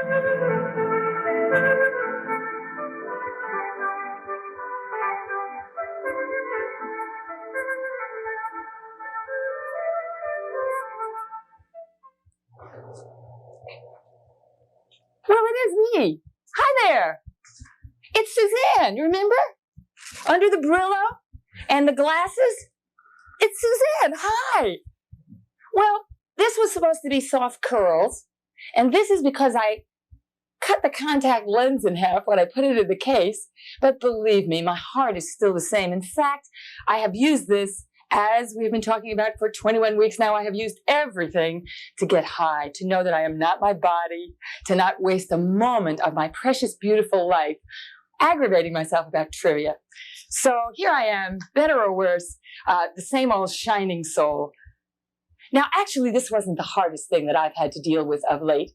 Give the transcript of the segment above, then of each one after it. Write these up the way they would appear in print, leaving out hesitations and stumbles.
Well, it is me. Hi there. It's Suzanne, you remember? Under the Brillo and the glasses. It's Suzanne. Hi. Well, this was supposed to be soft curls, and this is because I cut the contact lens in half when I put it in the case. But believe me, my heart is still the same. In fact, I have used this, as we've been talking about for 21 weeks now, I have used everything to get high, to know that I am not my body, to not waste a moment of my precious, beautiful life aggravating myself about trivia. So here I am, better or worse, the same old shining soul. Now, actually, this wasn't the hardest thing that I've had to deal with of late,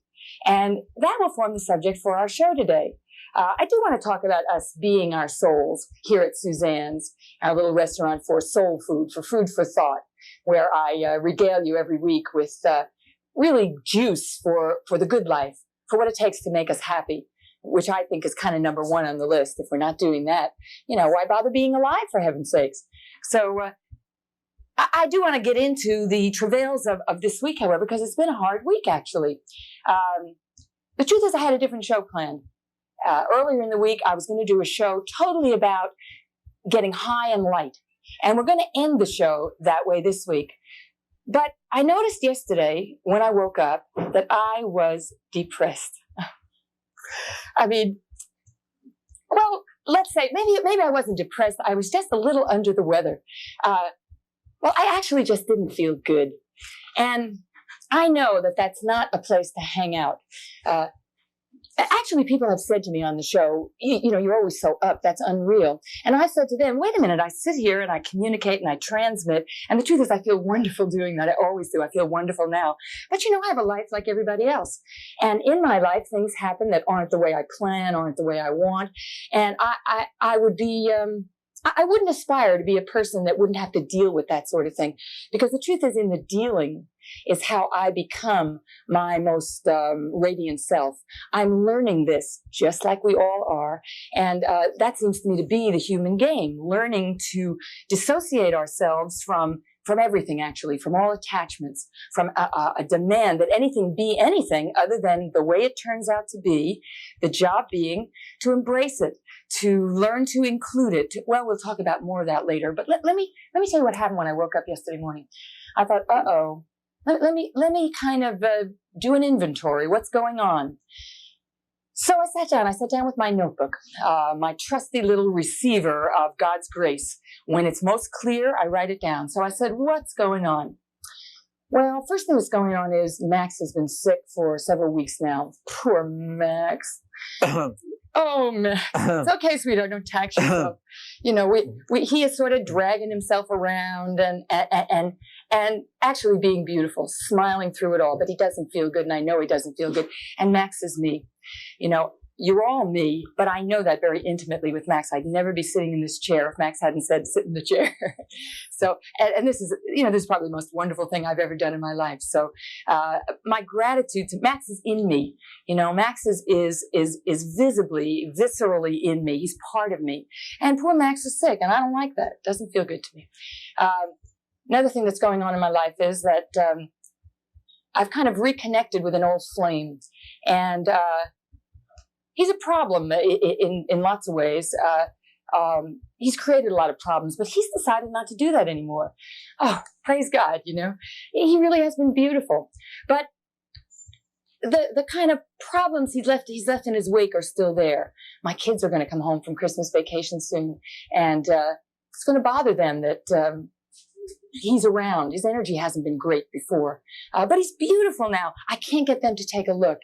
and that will form the subject for our show today. I do want to talk about us being our souls here at Suzanne's, our little restaurant for soul food for thought, where I regale you every week with really juice for the good life, for what it takes to make us happy, which I think is kind of number one on the list. If we're not doing that, why bother being alive, for heaven's sakes? So I do want to get into the travails of this week, however, because it's been a hard week, actually. The truth is I had a different show planned. Earlier in the week, I was going to do a show totally about getting high and light. And we're going to end the show that way this week. But I noticed yesterday when I woke up that I was depressed. I mean, well, let's say maybe I wasn't depressed. I was just a little under the weather. Well, I actually just didn't feel good. And I know that that's not a place to hang out. Actually, people have said to me on the show, you're always so up, that's unreal. And I said to them, wait a minute, I sit here and I communicate and I transmit. And the truth is I feel wonderful doing that. I always do. I feel wonderful now. But I have a life like everybody else. And in my life, things happen that aren't the way I plan, aren't the way I want. And I would be... I wouldn't aspire to be a person that wouldn't have to deal with that sort of thing, because the truth is in the dealing is how I become my most radiant self. I'm learning this just like we all are. And that seems to me to be the human game, learning to dissociate ourselves from everything, actually, from all attachments, from a demand that anything be anything other than the way it turns out to be, the job being to embrace it, to learn to include it. Well, we'll talk about more of that later. But let me tell you what happened when I woke up yesterday morning. I thought, let me kind of do an inventory. What's going on? So I sat down with my notebook, my trusty little receiver of God's grace. When it's most clear, I write it down. So I said, what's going on? Well, first thing that's going on is Max has been sick for several weeks now. Poor Max. Oh, Max. It's okay, sweetheart. Don't tax yourself. He is sort of dragging himself around and actually being beautiful, smiling through it all. But he doesn't feel good, and I know he doesn't feel good. And Max is me. You're all me, but I know that very intimately with Max. I'd never be sitting in this chair if Max hadn't said, sit in the chair. So, and this is, this is probably the most wonderful thing I've ever done in my life. So, my gratitude to Max is in me. Max is visibly, viscerally in me. He's part of me. And poor Max is sick, and I don't like that. It doesn't feel good to me. Another thing that's going on in my life is that, I've kind of reconnected with an old flame, and, he's a problem in lots of ways. He's created a lot of problems, but he's decided not to do that anymore. Oh, praise God, He really has been beautiful. But the kind of problems he's left in his wake are still there. My kids are going to come home from Christmas vacation soon, and it's going to bother them that he's around. His energy hasn't been great before, but he's beautiful now. I can't get them to take a look,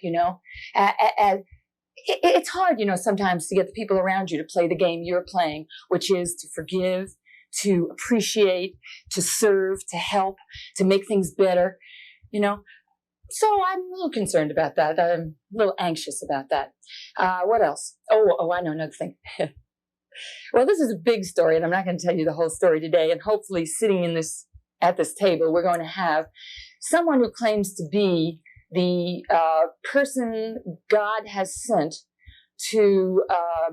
It's hard, sometimes to get the people around you to play the game you're playing, which is to forgive, to appreciate, to serve, to help, to make things better, So I'm a little concerned about that. I'm a little anxious about that. What else? Oh, I know another thing. Well, this is a big story, and I'm not going to tell you the whole story today. And hopefully sitting at this table, we're going to have someone who claims to be the person God has sent to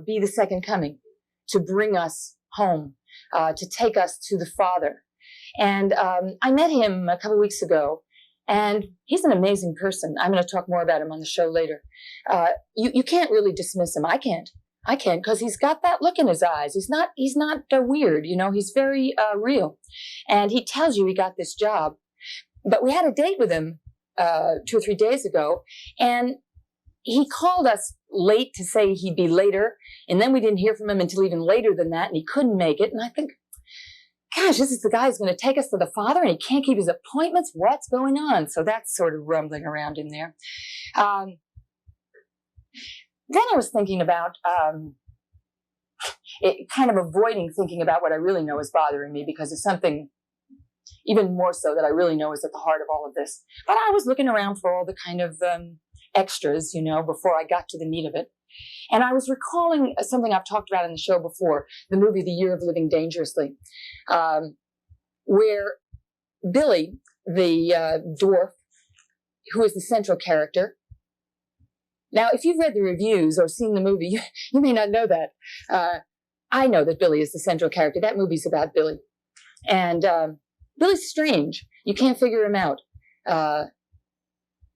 be the second coming, to bring us home, to take us to the Father. And I met him a couple weeks ago, and he's an amazing person. I'm going to talk more about him on the show later. You can't really dismiss him. I can't, because he's got that look in his eyes. He's not weird, you know. He's very real, and he tells you he got this job. But we had a date with him 2 or 3 days ago, and he called us late to say he'd be later, and then we didn't hear from him until even later than that, and he couldn't make it. And I think, gosh, this is the guy who's going to take us to the Father, and he can't keep his appointments. What's going on? So that's sort of rumbling around in there. Then I was thinking about kind of avoiding thinking about what I really know is bothering me, because it's something even more so that I really know is at the heart of all of this. But I was looking around for all the kind of extras, you know, before I got to the meat of it. And I was recalling something I've talked about in the show before, the movie The Year of Living Dangerously, where Billy, the dwarf, who is the central character. Now, if you've read the reviews or seen the movie, you may not know that. I know that Billy is the central character. That movie's about Billy. And Billy's strange. You can't figure him out.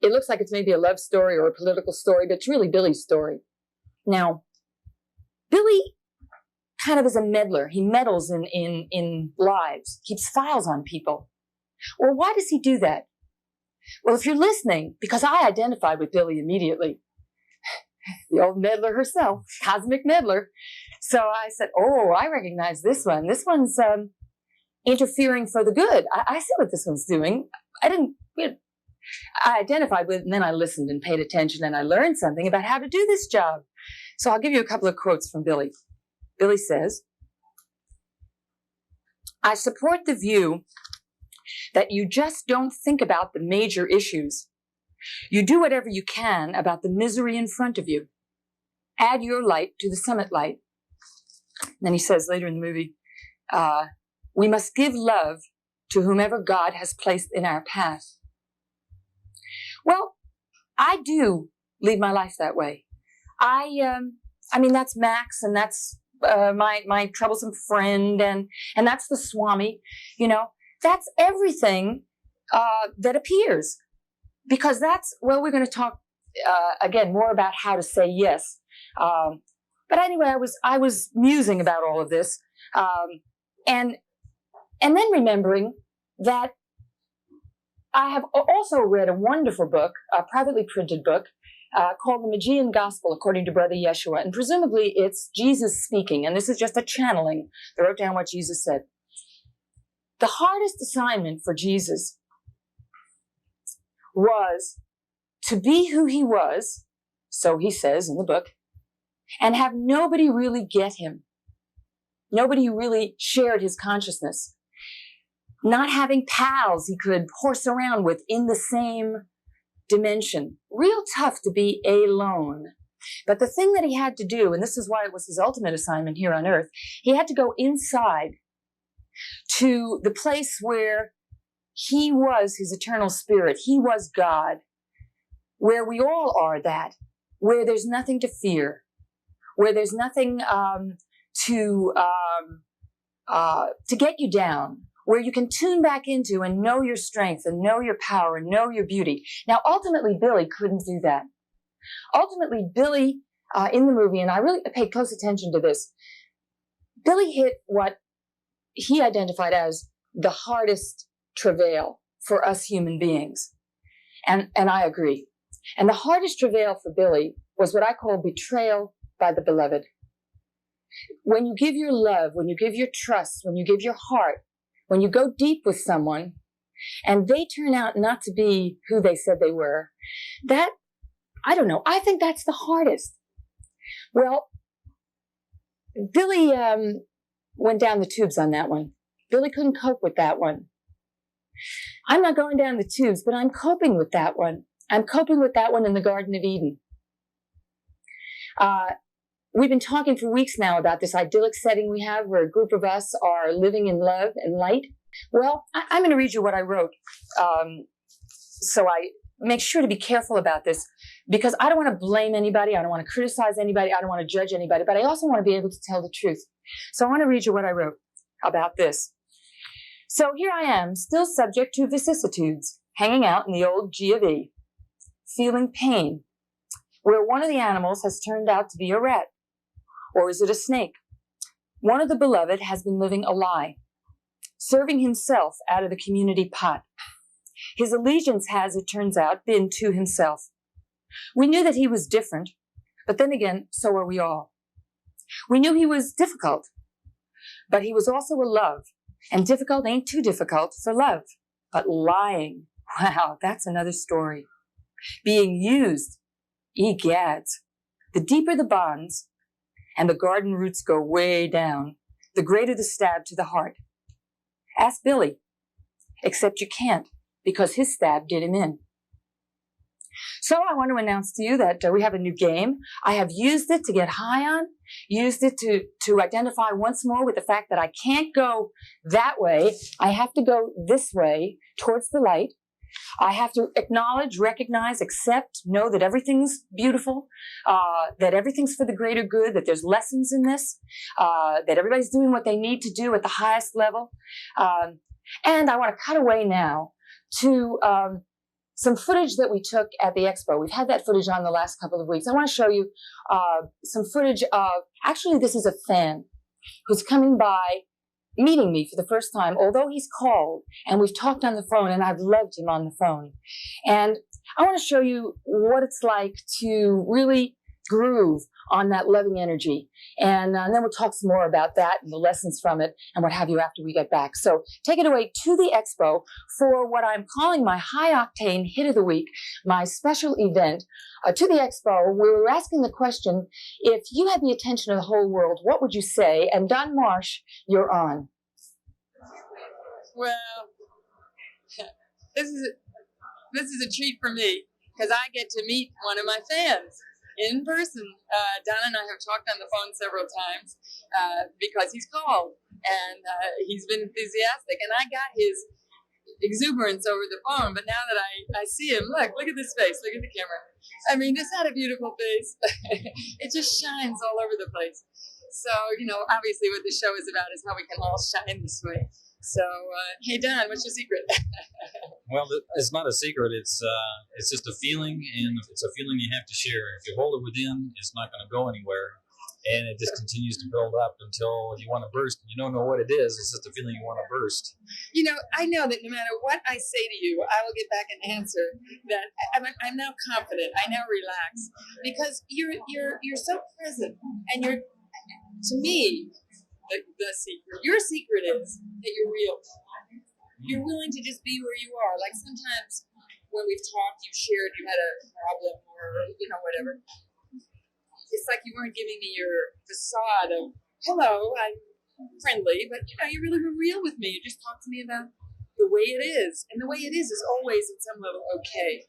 It looks like it's maybe a love story or a political story, but it's really Billy's story. Now, Billy kind of is a meddler. He meddles in lives, keeps files on people. Well, why does he do that? Well, if you're listening, because I identified with Billy immediately, the old meddler herself, cosmic meddler. So I said, oh, I recognize this one. This one's interfering for the good. I see what this one's doing. I identified with it, and then I listened and paid attention, and I learned something about how to do this job. So I'll give you a couple of quotes from Billy. Billy says, I support the view that you just don't think about the major issues. You do whatever you can about the misery in front of you. Add your light to the summit light. And then he says later in the movie, we must give love to whomever God has placed in our path. Well, I do lead my life that way. I mean, that's Max, and that's my troublesome friend, and that's the Swami. You know, that's everything that appears, because we're going to talk again more about how to say yes. But anyway, I was musing about all of this, and then remembering that I have also read a wonderful book, a privately printed book, called The Magian Gospel According to Brother Yeshua. And presumably it's Jesus speaking, and this is just a channeling. They wrote down what Jesus said. The hardest assignment for Jesus was to be who he was, so he says in the book, and have nobody really get him. Nobody really shared his consciousness. Not having pals he could horse around with in the same dimension. Real tough to be alone. But the thing that he had to do, and this is why it was his ultimate assignment here on earth, he had to go inside to the place where he was his eternal spirit. He was God, where we all are that, where there's nothing to fear, where there's nothing to get you down, where you can tune back into and know your strength and know your power and know your beauty. Now, ultimately, Billy couldn't do that. Ultimately, Billy, in the movie, and I really paid close attention to this, Billy hit what he identified as the hardest travail for us human beings. And I agree. And the hardest travail for Billy was what I call betrayal by the beloved. When you give your love, when you give your trust, when you give your heart, when you go deep with someone and they turn out not to be who they said they were, that, I don't know, I think that's the hardest. Well, Billy went down the tubes on that one. Billy couldn't cope with that one. I'm not going down the tubes, but I'm coping with that one. I'm coping with that one in the Garden of Eden. We've been talking for weeks now about this idyllic setting we have where a group of us are living in love and light. Well, I'm going to read you what I wrote so make sure to be careful about this because I don't want to blame anybody. I don't want to criticize anybody. I don't want to judge anybody, but I also want to be able to tell the truth. So I want to read you what I wrote about this. So here I am, still subject to vicissitudes, hanging out in the old G of E, feeling pain, where one of the animals has turned out to be a rat. Or is it a snake? One of the beloved has been living a lie, serving himself out of the community pot. His allegiance has, it turns out, been to himself. We knew that he was different, but then again, so are we all. We knew he was difficult, but he was also a love, and difficult ain't too difficult for love. But lying, wow, that's another story. Being used, egads. The deeper the bonds, and the garden roots go way down, the greater the stab to the heart. Ask Billy, except you can't, because his stab did him in. So I want to announce to you that we have a new game. I have used it to get high on, used it to identify once more with the fact that I can't go that way. I have to go this way towards the light. I have to acknowledge, recognize, accept, know that everything's beautiful, that everything's for the greater good, that there's lessons in this, that everybody's doing what they need to do at the highest level. And I want to cut away now to some footage that we took at the expo. We've had that footage on the last couple of weeks. I want to show you some footage of, actually this is a fan who's coming by, meeting me for the first time, although he's called and we've talked on the phone and I've loved him on the phone. And I want to show you what it's like to really groove on that loving energy. And then we'll talk some more about that and the lessons from it and what have you after we get back. So take it away to the expo for what I'm calling my high octane hit of the week, my special event. To the expo, we were asking the question, if you had the attention of the whole world, what would you say? And Don Marsh, you're on. Well, this is a treat for me because I get to meet one of my fans in person. Don and I have talked on the phone several times because he's called and he's been enthusiastic, and I got his exuberance over the phone. But now that I see him, look at this face, look at the camera. I mean, just had a beautiful face. It just shines all over the place. So, obviously what the show is about is how we can all shine this way. So, hey, Don, what's your secret? Well, it's not a secret. It's just a feeling, and it's a feeling you have to share. If you hold it within, it's not going to go anywhere. And it just continues to build up until you want to burst. You don't know what it is. It's just a feeling you want to burst. I know that no matter what I say to you, I will get back an answer that I'm now confident. I now relax because you're so present, and you're, to me, the secret. Your secret is that you're real. You're willing to just be where you are. Like sometimes when we've talked, you've shared you had a problem or whatever. It's like you weren't giving me your facade of, hello, I'm friendly, but you really were real with me. You just talked to me about the way it is. And the way it is always at some level okay.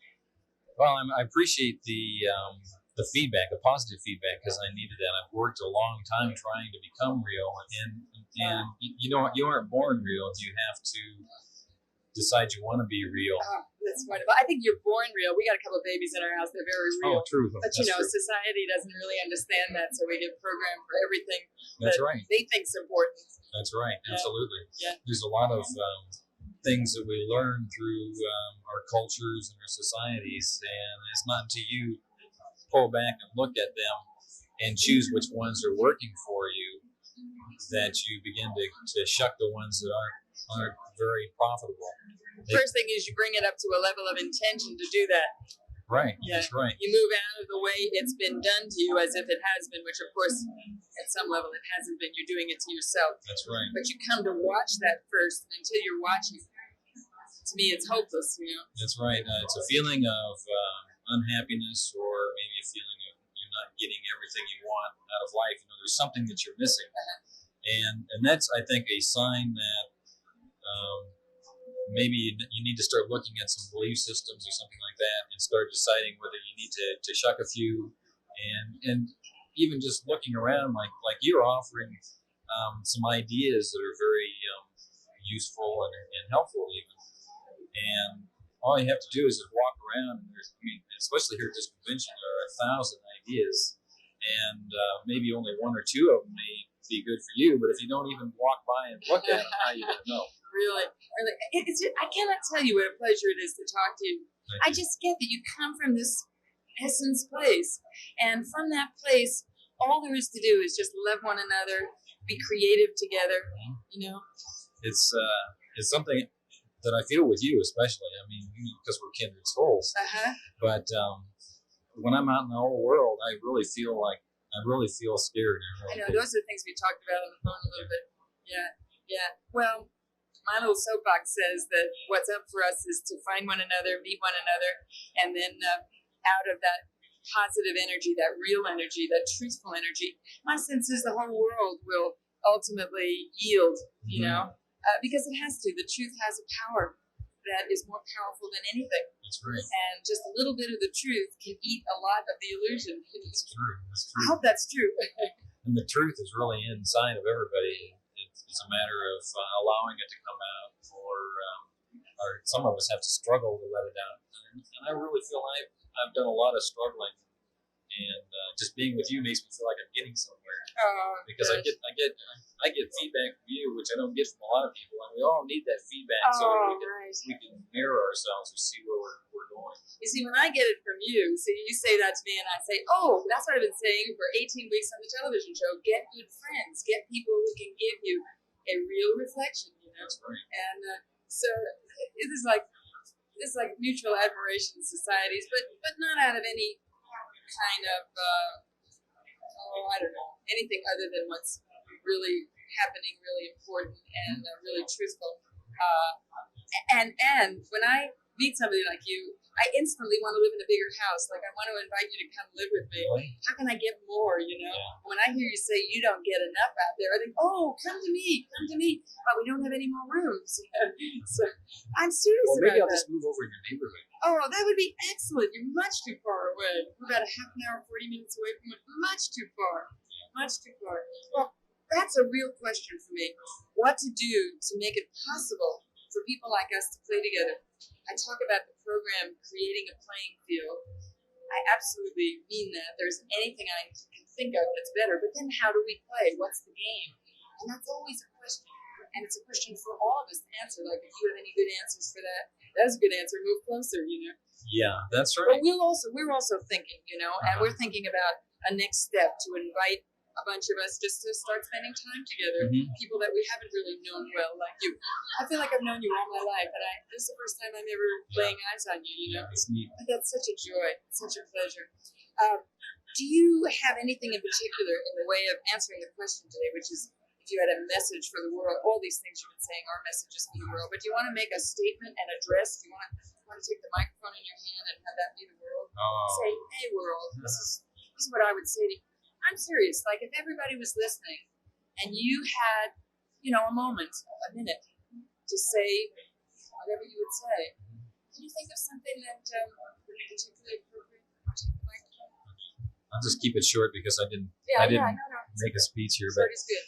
Well, I appreciate the feedback, the positive feedback, because I needed that. I've worked a long time trying to become real, and you aren't born real. You have to decide you want to be real. Oh, that's wonderful. I think you're born real. We got a couple of babies in our house. They're very real. Oh, true. But true. Society doesn't really understand that, so we get programmed for everything That's that right. they think's important. That's right. Yeah. Absolutely. Yeah. There's a lot of things that we learn through our cultures and our societies, and it's not until you pull back and look at them and choose which ones are working for you that you begin to shuck the ones that aren't very profitable. First thing is you bring it up to a level of intention to do that. Right. Yeah. That's right. You move out of the way it's been done to you as if it has been, which of course at some level it hasn't been. You're doing it to yourself. That's right. But you come to watch that first, and until you're watching, to me it's hopeless, That's right. It's a feeling of unhappiness, or maybe a feeling of you're not getting everything you want out of life. There's something that you're missing. And that's, I think, a sign that maybe you need to start looking at some belief systems or something like that, and start deciding whether you need to shuck a few, and even just looking around like you're offering some ideas that are very useful and helpful even. And all you have to do is just walk around, and there's, I mean, especially here at this convention, there are 1,000 ideas, and maybe only one or two of them may be good for you. But if you don't even walk by and look at them, how are you going to know? Really. I cannot tell you what a pleasure it is to talk to you. I just get that you come from this essence place, and from that place, all there is to do is just love one another, be creative together. You know, it's something that I feel with you, especially. I mean, because we're kindred souls. But when I'm out in the whole world, I really feel scared. I know those are the things we talked about on the phone a little bit. Yeah. Well, my little soapbox says that what's up for us is to find one another, meet one another, and then out of that positive energy, that real energy, that truthful energy, my sense is the whole world will ultimately yield. You know. Because it has to. The truth has a power that is more powerful than anything. That's right. And just a little bit of the truth can eat a lot of the illusion. That's true. I hope that's true. And the truth is really inside of everybody. It's a matter of allowing it to come out, or some of us have to struggle to let it out. And I really feel I've done a lot of struggling. And just being with you makes me feel like I'm getting somewhere. Because I get feedback from you, which I don't get from a lot of people, and we all need that feedback so that we can mirror ourselves and see where we're going. You see, when I get it from you, you say that to me, and I say, "Oh, that's what I've been saying for 18 weeks on the television show. Get good friends, get people who can give you a real reflection." You know, that's right. And so it is like mutual admiration societies, but not out of any kind of I don't know, anything other than what's really happening, really important, and really truthful. And when I meet somebody like you, I instantly want to live in a bigger house. Like, I want to invite you to come live with me. Really? How can I get more, you know? Yeah. When I hear you say you don't get enough out there, I think, oh, come to me. But we don't have any more rooms. So I'm serious well, maybe about I'll that. just move over in your neighborhood. Oh, that would be excellent. You're much too far away. We're about a half an hour, 40 minutes away from it. Much too far. Well, that's a real question for me. What to do to make it possible for people like us to play together. I talk about the program creating a playing field. I absolutely mean that. There's anything I can think of that's better, but then how do we play? What's the game? And that's always a question. And it's a question for all of us to answer. Like, if you have any good answers for that, that's a good answer. Move closer, you know. Yeah, that's right. But we're also thinking, you know, and we're thinking about a next step to invite a bunch of us just to start spending time together. People that we haven't really known well, like you. I feel like I've known you all my life, and this is the first time I'm ever laying eyes on you, you know. It's neat. But that's such a joy, such a pleasure. Do you have anything in particular in the way of answering the question today, which is, if you had a message for the world? All these things you've been saying are messages for the world, but do you want to make a statement and address? Do you want to take the microphone in your hand and have that be the world? Say, hey world, this is what I would say to you. I'm serious. Like, if everybody was listening and you had, you know, a minute to say whatever you would say, can you think of something that would be particularly appropriate for the microphone? I'll just keep it short because I didn't make a speech here. Short But is good.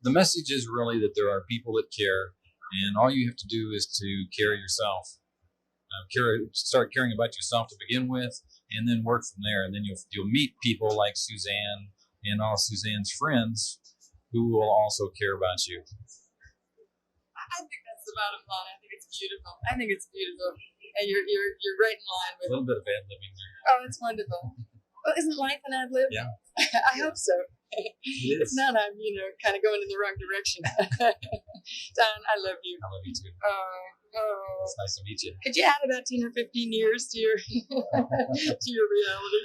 the message is really that there are people that care, and all you have to do is to care yourself. Start caring about yourself to begin with, and then work from there. And then you'll meet people like Suzanne and all Suzanne's friends who will also care about you. I think that's the bottom line. I think it's beautiful. And you're right in line with a little bit of ad-libbing there. Oh, it's wonderful. Well, isn't life an ad-lib? Yeah. I hope so. It is. If not, I'm kind of going in the wrong direction. Don, I love you. I love you too. Oh. It's nice to meet you. Could you add about 10 or 15 years to your to your reality?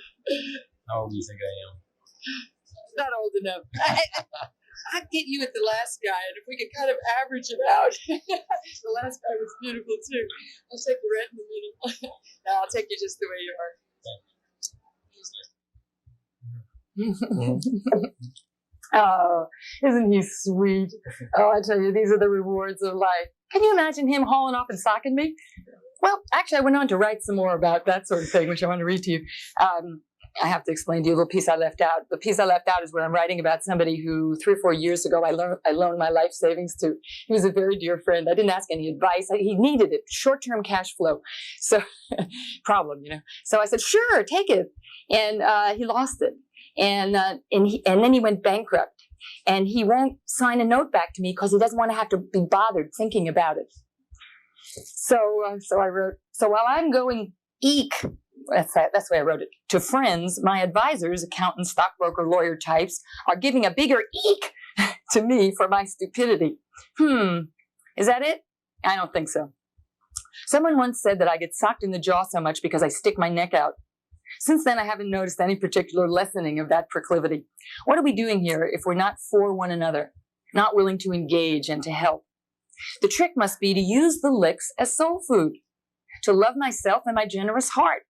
How old do you think I am? Not old enough. I'd get you at the last guy, and if we could kind of average it out. The last guy was beautiful too. I'll take you right in the middle. No, I'll take you just the way you are. Oh, isn't he sweet? Oh, I tell you, these are the rewards of life. Can you imagine him hauling off and socking me? Well, actually, I went on to write some more about that sort of thing, which I want to read to you. I have to explain to you a little piece I left out. The piece I left out is where I'm writing about somebody who 3 or 4 years ago I loaned my life savings to. He was a very dear friend. I didn't ask any advice. He needed it, short-term cash flow. So problem, So I said, sure, take it. And he lost it. And then he went bankrupt. And he won't sign a note back to me because he doesn't want to have to be bothered thinking about it. So I wrote, so while I'm going eek, that's the way I wrote it, to friends, my advisors, accountants, stockbroker, lawyer types, are giving a bigger eek to me for my stupidity. Is that it? I don't think so. Someone once said that I get socked in the jaw so much because I stick my neck out. Since then, I haven't noticed any particular lessening of that proclivity. What are we doing here if we're not for one another, not willing to engage and to help? The trick must be to use the licks as soul food, to love myself and my generous heart,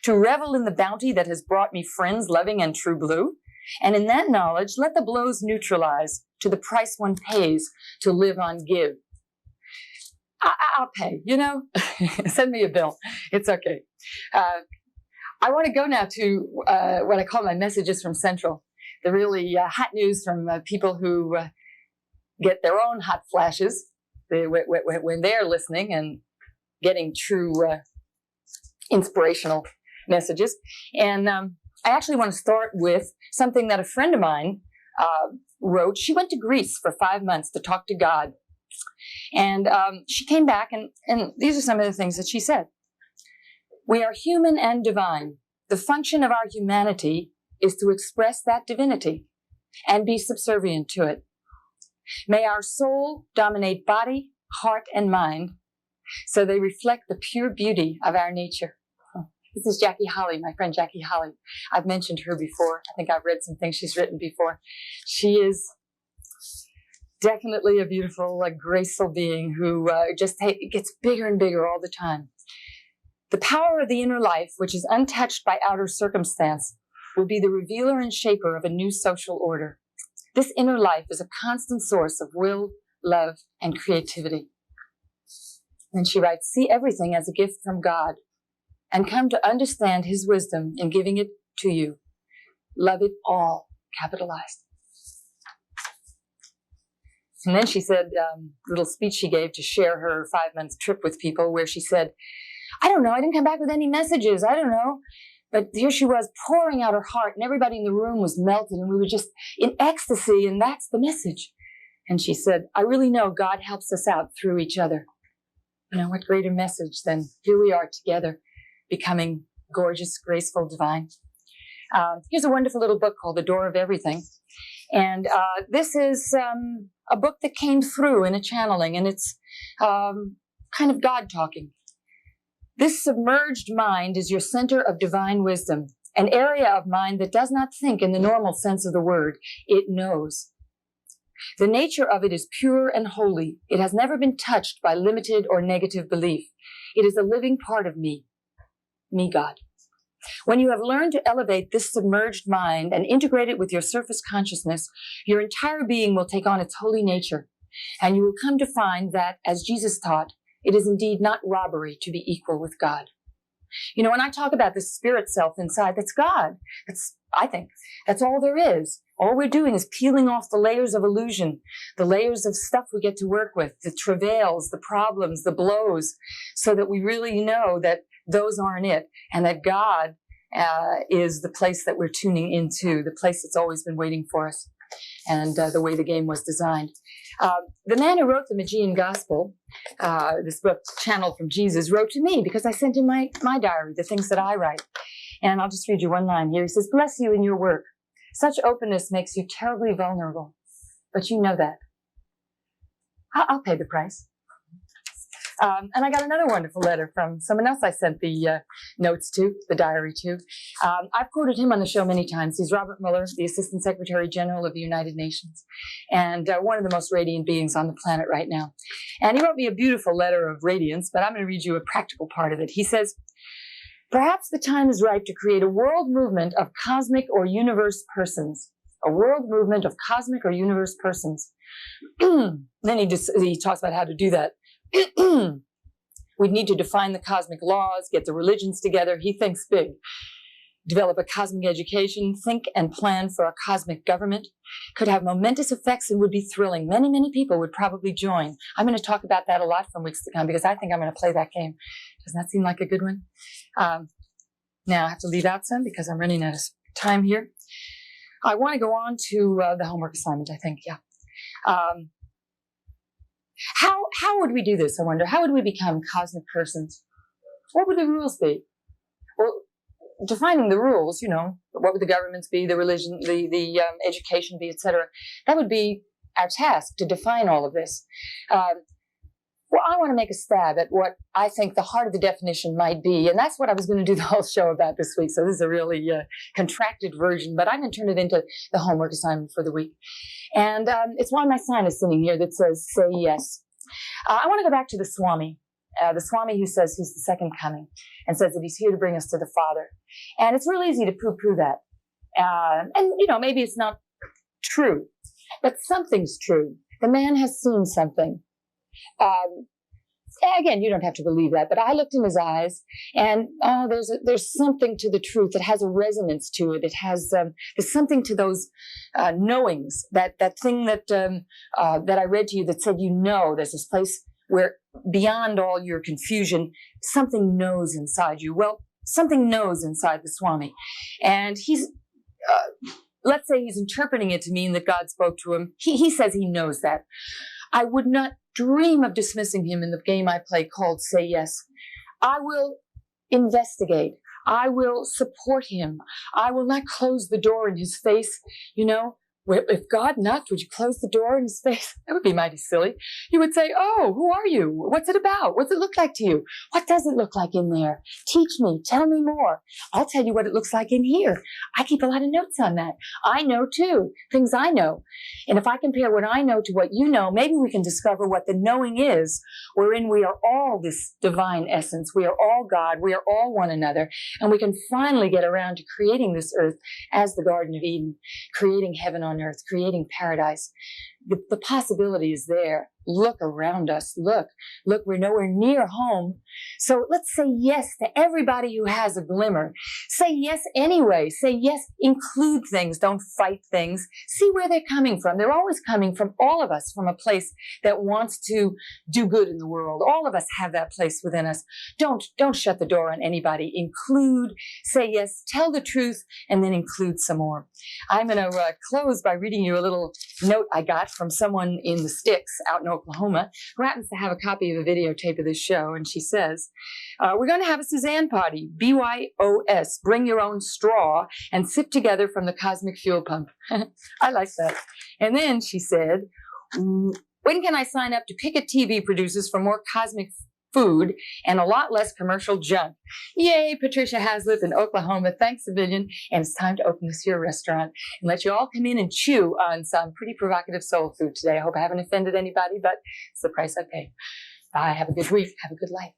to revel in the bounty that has brought me friends loving and true blue, and in that knowledge, let the blows neutralize to the price one pays to live on give. I'll pay, Send me a bill. It's okay. I want to go now to what I call my messages from Central, the really hot news from people who get their own hot flashes when they're listening and getting true inspirational messages. And I actually want to start with something that a friend of mine wrote. She went to Greece for 5 months to talk to God. And she came back, and these are some of the things that she said. We are human and divine. The function of our humanity is to express that divinity and be subservient to it. May our soul dominate body, heart, and mind so they reflect the pure beauty of our nature. This is Jackie Holly, my friend Jackie Holly. I've mentioned her before. I think I've read some things she's written before. She is definitely a beautiful, graceful being who just gets bigger and bigger all the time. The power of the inner life, which is untouched by outer circumstance, will be the revealer and shaper of a new social order. This inner life is a constant source of will, love, and creativity. And she writes, see everything as a gift from God and come to understand his wisdom in giving it to you. Love it all, capitalized. And then she said, little speech she gave to share her 5 months trip with people, where she said, I don't know, I didn't come back with any messages, I don't know. But here she was pouring out her heart, and everybody in the room was melted, and we were just in ecstasy, and that's the message. And she said, I really know God helps us out through each other. What greater message than here we are together, becoming gorgeous, graceful, divine. Here's a wonderful little book called The Door of Everything. And this is a book that came through in a channeling, and it's kind of God talking. This submerged mind is your center of divine wisdom, an area of mind that does not think in the normal sense of the word. It knows. The nature of it is pure and holy. It has never been touched by limited or negative belief. It is a living part of me, God. When you have learned to elevate this submerged mind and integrate it with your surface consciousness, your entire being will take on its holy nature, and you will come to find that, as Jesus taught, it is indeed not robbery to be equal with God. When I talk about the spirit self inside, that's God. I think that's all there is. All we're doing is peeling off the layers of illusion, the layers of stuff we get to work with, the travails, the problems, the blows, so that we really know that those aren't it, and that God is the place that we're tuning into, the place that's always been waiting for us, and the way the game was designed. The man who wrote the Magian Gospel, this book channeled from Jesus, wrote to me because I sent him my diary, the things that I write. And I'll just read you one line here. He says, bless you in your work. Such openness makes you terribly vulnerable, but you know that. I'll pay the price. And I got another wonderful letter from someone else I sent the notes to, the diary to. I've quoted him on the show many times. He's Robert Mueller, the Assistant Secretary General of the United Nations, and one of the most radiant beings on the planet right now. And he wrote me a beautiful letter of radiance, but I'm going to read you a practical part of it. He says, perhaps the time is ripe to create a world movement of cosmic or universe persons. A world movement of cosmic or universe persons. Then he talks about how to do that. We'd need to define the cosmic laws, get the religions together. He thinks big. develop a cosmic education, think and plan for a cosmic government, could have momentous effects and would be thrilling. Many, many people would probably join. I'm going to talk about that a lot from weeks to come because I think I'm going to play that game. Doesn't that seem like a good one? Now I have to leave out some because I'm running out of time here. I want to go on to the homework assignment, I think, yeah. How would we do this, I wonder? How would we become cosmic persons? What would the rules be? Well, defining the rules, what would the governments be, the religion, the education be, etc. That would be our task, to define all of this. Well, I want to make a stab at what I think the heart of the definition might be, and that's what I was going to do the whole show about this week, so this is a really contracted version, but I'm going to turn it into the homework assignment for the week. And it's why my sign is sitting here that says, say yes. I want to go back to the Swami who says he's the second coming and says that he's here to bring us to the Father. And it's real easy to poo-poo that. And, maybe it's not true, but something's true. The man has seen something. Again, you don't have to believe that, but I looked in his eyes, and there's something to the truth. It has a resonance to it. It has there's something to those knowings. That thing that I read to you that said, there's this place where beyond all your confusion, something knows inside you. Well, something knows inside the Swami, and he's. Let's say he's interpreting it to mean that God spoke to him. He says he knows that. I would not dream of dismissing him in the game I play called Say Yes. I will investigate. I will support him. I will not close the door in his face. If God knocked, would you close the door in his face? That would be mighty silly. You would say, oh, who are you? What's it about? What's it look like to you? What does it look like in there? Teach me. Tell me more. I'll tell you what it looks like in here. I keep a lot of notes on that. I know too, things I know. And if I compare what I know to what you know, maybe we can discover what the knowing is, wherein we are all this divine essence. We are all God. We are all one another. And we can finally get around to creating this earth as the Garden of Eden, creating heaven on earth, creating paradise. The possibility is there. Look around us. Look, we're nowhere near home. So let's say yes to everybody who has a glimmer. Say yes anyway. Say yes, include things. Don't fight things. See where they're coming from. They're always coming from all of us, from a place that wants to do good in the world. All of us have that place within us. Don't shut the door on anybody. Include, say yes, tell the truth, and then include some more. I'm going to close by reading you a little note I got from someone in the sticks out in Oklahoma who happens to have a copy of a videotape of this show. And she says, we're going to have a Suzanne party, BYOS, bring your own straw and sip together from the cosmic fuel pump. I like that. And then she said, when can I sign up to picket TV producers for more cosmic food and a lot less commercial junk? Yay, Patricia Haslip in Oklahoma. Thanks a billion. And it's time to open this here restaurant and let you all come in and chew on some pretty provocative soul food today. I hope I haven't offended anybody, but it's the price I pay. Bye. Have a good week. Have a good life.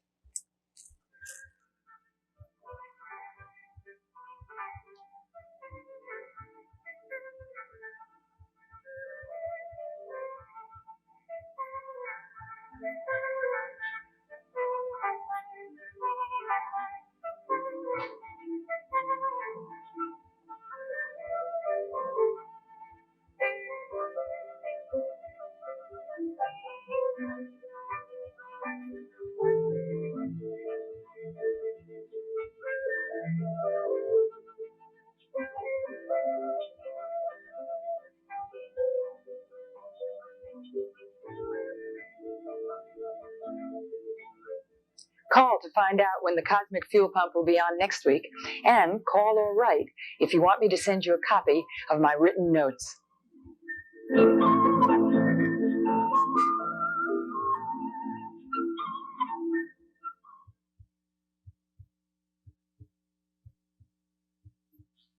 Call to find out when the Cosmic Fuel Pump will be on next week, and call or write if you want me to send you a copy of my written notes.